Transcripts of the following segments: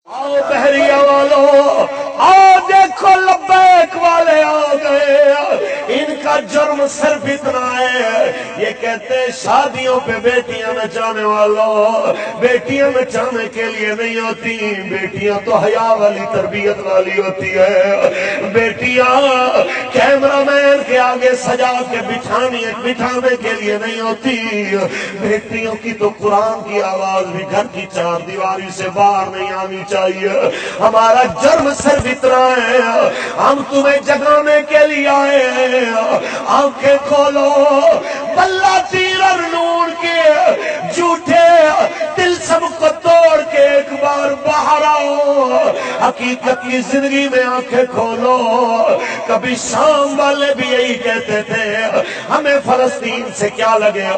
آؤ بحریہ والو، آؤ دیکھو لبیک والے آ گئے۔ ان کا جرم صرف اتنا ہے، یہ کہتے ہیں شادیوں پہ بیٹیاں نچانے والوں، بیٹیاں نچانے کے لیے نہیں ہوتی، بیٹیاں تو حیا والی تربیت والی ہوتی ہے۔ بیٹیاں کیمرہ مین کے آگے سجا کے بٹھانے کے لیے نہیں ہوتی، بیٹیوں کی تو قرآن کی آواز بھی گھر کی چار دیواری سے باہر نہیں آنی چاہیے۔ ہمارا جرم صرف اتنا ہے، ہم تمہیں جگانے کے لیے آئے ہیں۔ آنکھیں کھولو، بلہ تیر اور نور کے جھوٹے تلسم کو توڑ کے ایک بار باہر آؤ، حقیقت کی زندگی میں آنکھیں کھولو۔ کبھی شام والے بھی یہی کہتے تھے ہمیں فلسطین سے کیا لگے،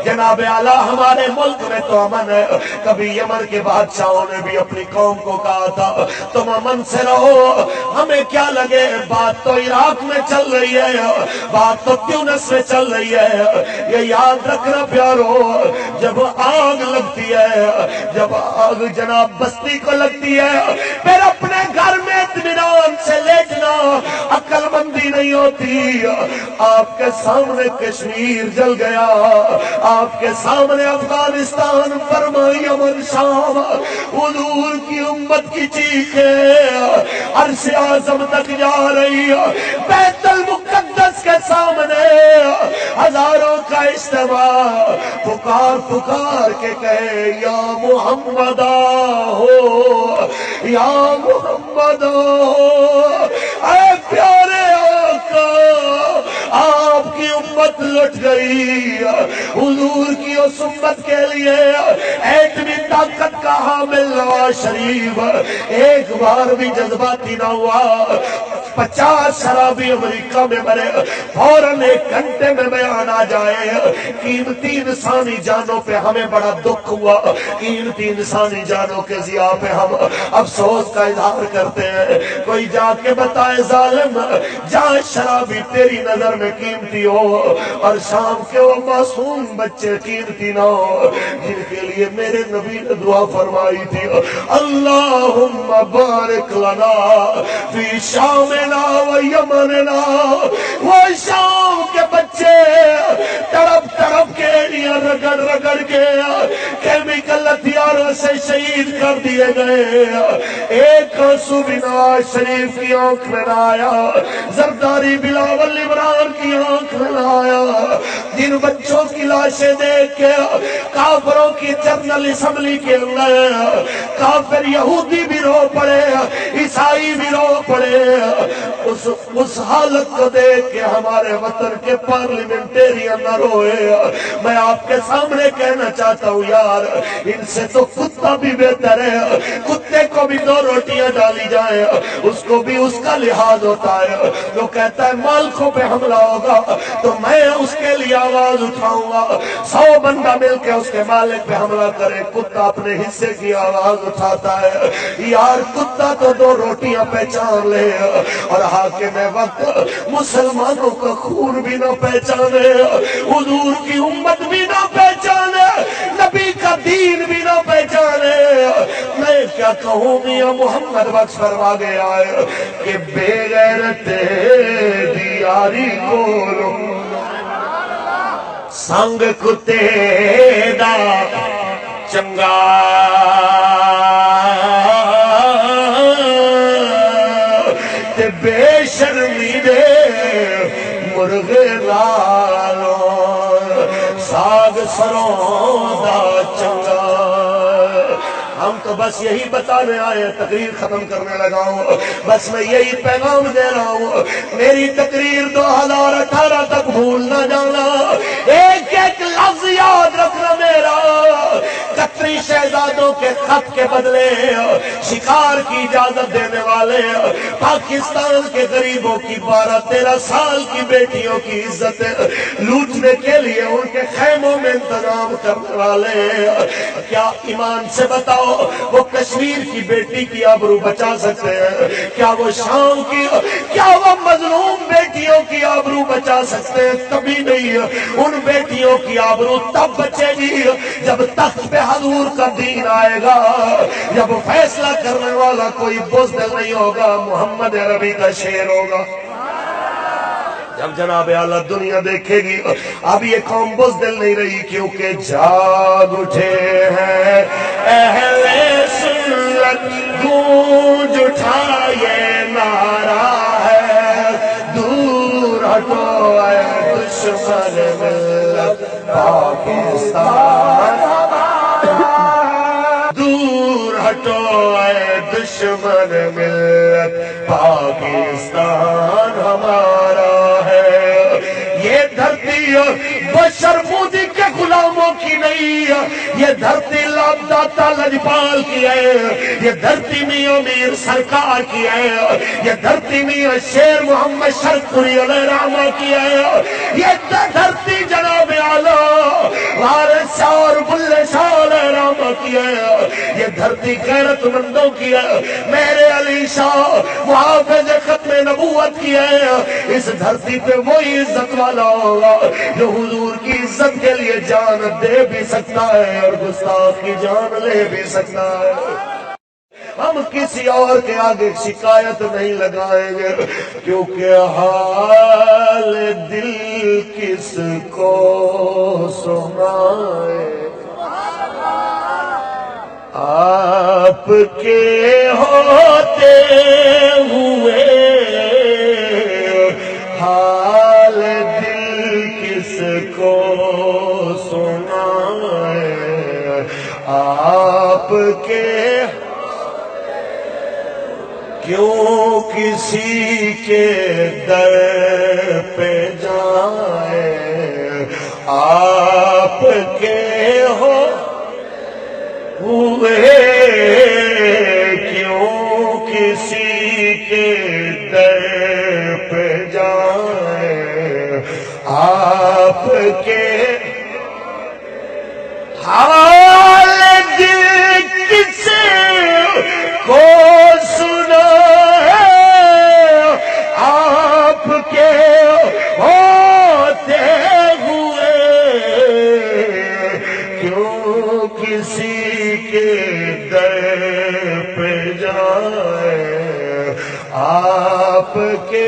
جناب اعلیٰ ہمارے ملک میں تو امن ہے۔ کبھی یمن کے بادشاہوں نے بھی اپنی قوم کو کہا تھا تم امن سے رہو، ہمیں کیا لگے۔ بات تو عراق میں چل رہی ہے، بات تو تیونس میں چل رہی ہے۔ یہ یاد رکھنا پیارو، جب آگ لگتی ہے، جب آگ جناب بستی کو لگتی ہے، پھر اپنے گھر میں اطمینان سے لیٹنا عقل مندی نہیں ہوتی۔ آپ کے سامنے کشمیر جل گیا، آپ کے سامنے افغانستان، برما، یمن، شام، حضور کی امت کی چیخیں عرش اعظم تک جا رہی ہے۔ بیت المقدس کے سامنے ہزاروں کا اجتماع پکار پکار کے کہے یا محمد ہو، یا محمد ہو۔ اے پیارے آقا، آپ کی امت لٹ گئی، حضور کی اس امت کے لیے ایٹمی طاقت کا حامل نواز شریف ایک بار بھی جذباتی نہ ہوا۔ 50 شرابی امریکہ میں مرے، فوراً 1 گھنٹے میں بیان آ جائے۔ قیمتی انسانی جانوں پہ ہمیں بڑا دکھ ہوا، قیمتی انسانی جانوں کے ضیاء پہ ہم افسوس کا اظہار کرتے ہیں۔ کوئی جا کے بتائے ظالم، جہاں شرابی تیری نظر میں قیمتی ہو اور شام کے وہ معصوم بچے قیمتی نہ ہو جن کے لیے میرے نبی نے دعا فرمائی تھی اللہم بارک لنا فی شامنا و یمننا۔ وہ شام کے بچے تڑپ تڑپ کے رگڑ رگڑ کے کیمیکل ہتھیاروں سے شہید کر دیے گئے۔ ایک آنسو بھی نواز شریف کی آنکھ میں نہ آیا، زرداری بلاول عمران کی آنکھ میں نہ آیا۔ جن بچوں کی لاشیں دیکھ کے کافروں کی جنرل اسمبلی کے اندر کافر یہودی بھی رو پڑے، عیسائی بھی رو پڑے، اس حالت کو دیکھ کے ہمارے وطن کے پارلیمنٹیرین نہ روئے۔ میں آپ کے سامنے کہنا چاہتا ہوں یار، ان سے تو کتا بھی بہتر ہے۔ کتے کو بھی 2 روٹیاں ڈالی جائیں، اس کو بھی اس کا لحاظ ہوتا ہے۔ جو کہتا ہے مالکوں پہ حملہ ہوگا تو میں اس کے لیے آواز اٹھاؤں گا، 100 بندہ مل کے اس کے مالک پہ حملہ کرے، کتا اپنے حصے کی آواز اٹھاتا ہے۔ یار کتا تو 2 روٹیاں پہچان لے اور حاکم وقت مسلمانوں کا خون بھی نہ پہچانے، حضور کی امت بھی نہ پہچانے، نبی کا دین بھی نہ پہچانے۔ میں کیا کہوں میاں محمد بخش فرما گیا ہے کہ بے غیرت دیاری کو سنگ کتے دا چنگا، تے بے شرمی دے مرغے لالو ساگ سروں دا چنگا۔ ہم تو بس یہی بتانے آئے، تقریر ختم کرنے لگا ہوں، بس میں یہی پیغام دے رہا ہوں، میری تقریر 2018 تک بھول نہ جانا، ایک ایک لفظ یاد رکھنا میرا۔ قطری شہزادوں کے خط کے بدلے شکار کی اجازت دینے والے، پاکستان کے غریبوں کی 12-13 سال کی بیٹیوں کی عزت لوٹنے کے لیے ان کے خیموں میں انتظام کرنے والے، کیا ایمان سے بتاؤ وہ کشمیر کی بیٹی کی آبرو بچا سکتے ہیں؟ کیا وہ شام کی، کیا وہ مظلوم بیٹیوں کی آبرو بچا سکتے ہیں؟ کبھی نہیں۔ ان بیٹیوں کی آبرو تب بچے گی جب تخت پہ حضور کا دین آئے گا، جب فیصلہ فیصلہ کرنے والا کوئی بزدل نہیں ہوگا، محمد عربی کا شعر ہوگا۔ جب جناب اعلیٰ دنیا دیکھے گی اب یہ قوم بزدل نہیں رہی، کیونکہ جاگ اٹھے ہیں اہل سنت، گونج اٹھا یہ نعرہ ہے، دور ہٹو اے دشمن ملت پاکستان، دور ہٹو اے دشمن ملت پاکستان ہمارا ہے۔ یہ دھرتی بشر مودی کے غلاموں کی نہیں ہے، یہ دھرتی لاب داتا لجپال کی ہے، یہ دھرتی میاں میر سرکار کی ہے، یہ دھرتی میاں شیر محمد شرف پوری علیہ رحمہ کی ہے، یہ دھرتی جناب اعلیٰ وارث شاہ اور بلے شاہ علیہ رحمہ کی ہے، یہ دھرتی غیرت مندوں کی ہے، میرے علی شاہ محافظ ختم نبوت کی ہے۔ اس دھرتی پہ وہی عزت والا ہوگا جو حضور کی عزت کے لیے جان دے بھی سکتا ہے اور گستاخ کی جان لے بھی سکتا ہے۔ ہم کسی اور کے آگے شکایت نہیں لگائیں گے، کیونکہ حال دل کس کو سنائے، آپ کے ہوتے ہوئے حال دل کس کو سنائے، آپ کے کیوں کسی کے در پہ جائیں، آپ کے ہوئے کیوں کسی کے در پہ جائیں، آپ کے حال دل کس کو سنا ہے، آپ کے ہوتے ہوئے کیوں کسی کے در پہ جائے، آپ کے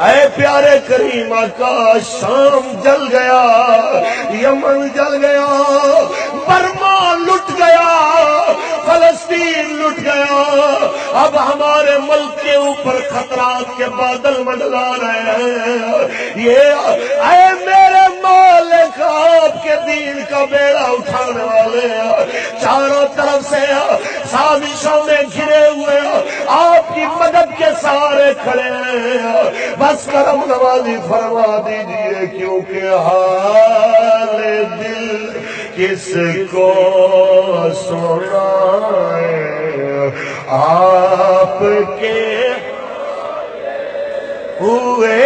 اے پیارے کریم آقا، شام جل گیا، یمن جل گیا، برما لٹ گیا، فلسطین لٹ گیا، اب ہمارے ملک کے اوپر خطرات کے بادل منڈلا رہے ہیں۔ یہ اے میرے مالک، آپ کے دین کا بیڑا اٹھانے والے چاروں طرف سے سازشوں میں گھرے ہوئے آپ کی مدد کے سہارے کھڑے ہیں، بس کرم نوازی فرما دیجئے، کیونکہ حال دل کس کو سنائے، آپ کے ہوئے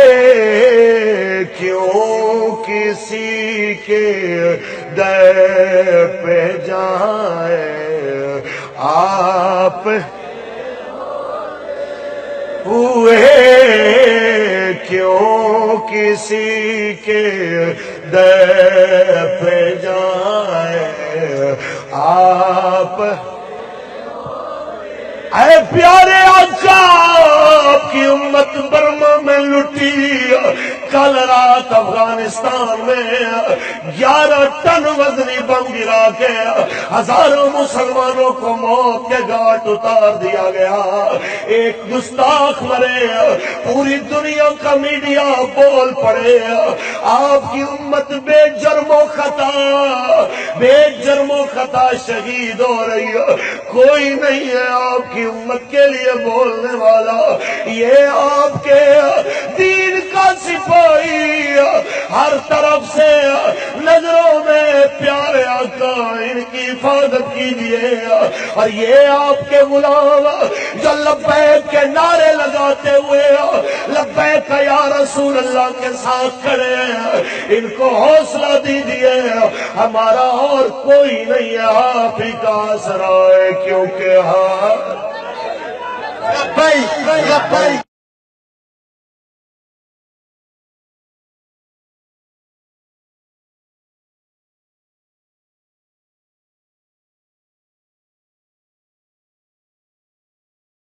کیوں کسی کے در پہ جائے، آپ ہوئے کیوں کسی کے در پہ جائے، آپ اے پیارے آقا، آپ کی امت برما میں لٹی، کل رات افغانستان میں 11 ٹن وزنی بم گرا کے ہزاروں مسلمانوں کو موت کے گھاٹ اتار دیا گیا، ایک گستاخ مرے، پوری دنیا کا میڈیا بول پڑے، آپ کی امت بے جرم و خطا، بے جرم و خطا شہید ہو رہی ہے، کوئی نہیں ہے آپ کی امت کے لیے بولنے والا، یہ آپ کے دین کا سپاہی، ہر طرف سے نظروں میں پیارے آقا، ان کی حفاظت کیجیے، اور یہ آپ کے غلام جو لبیک کے نعرے لگاتے ہوئے لبیک یا رسول اللہ کے ساتھ کھڑے ہیں، ان کو حوصلہ دیجیے، ہمارا اور کوئی نہیں ہے، آپ ہی کا آسرا ہے، کیونکہ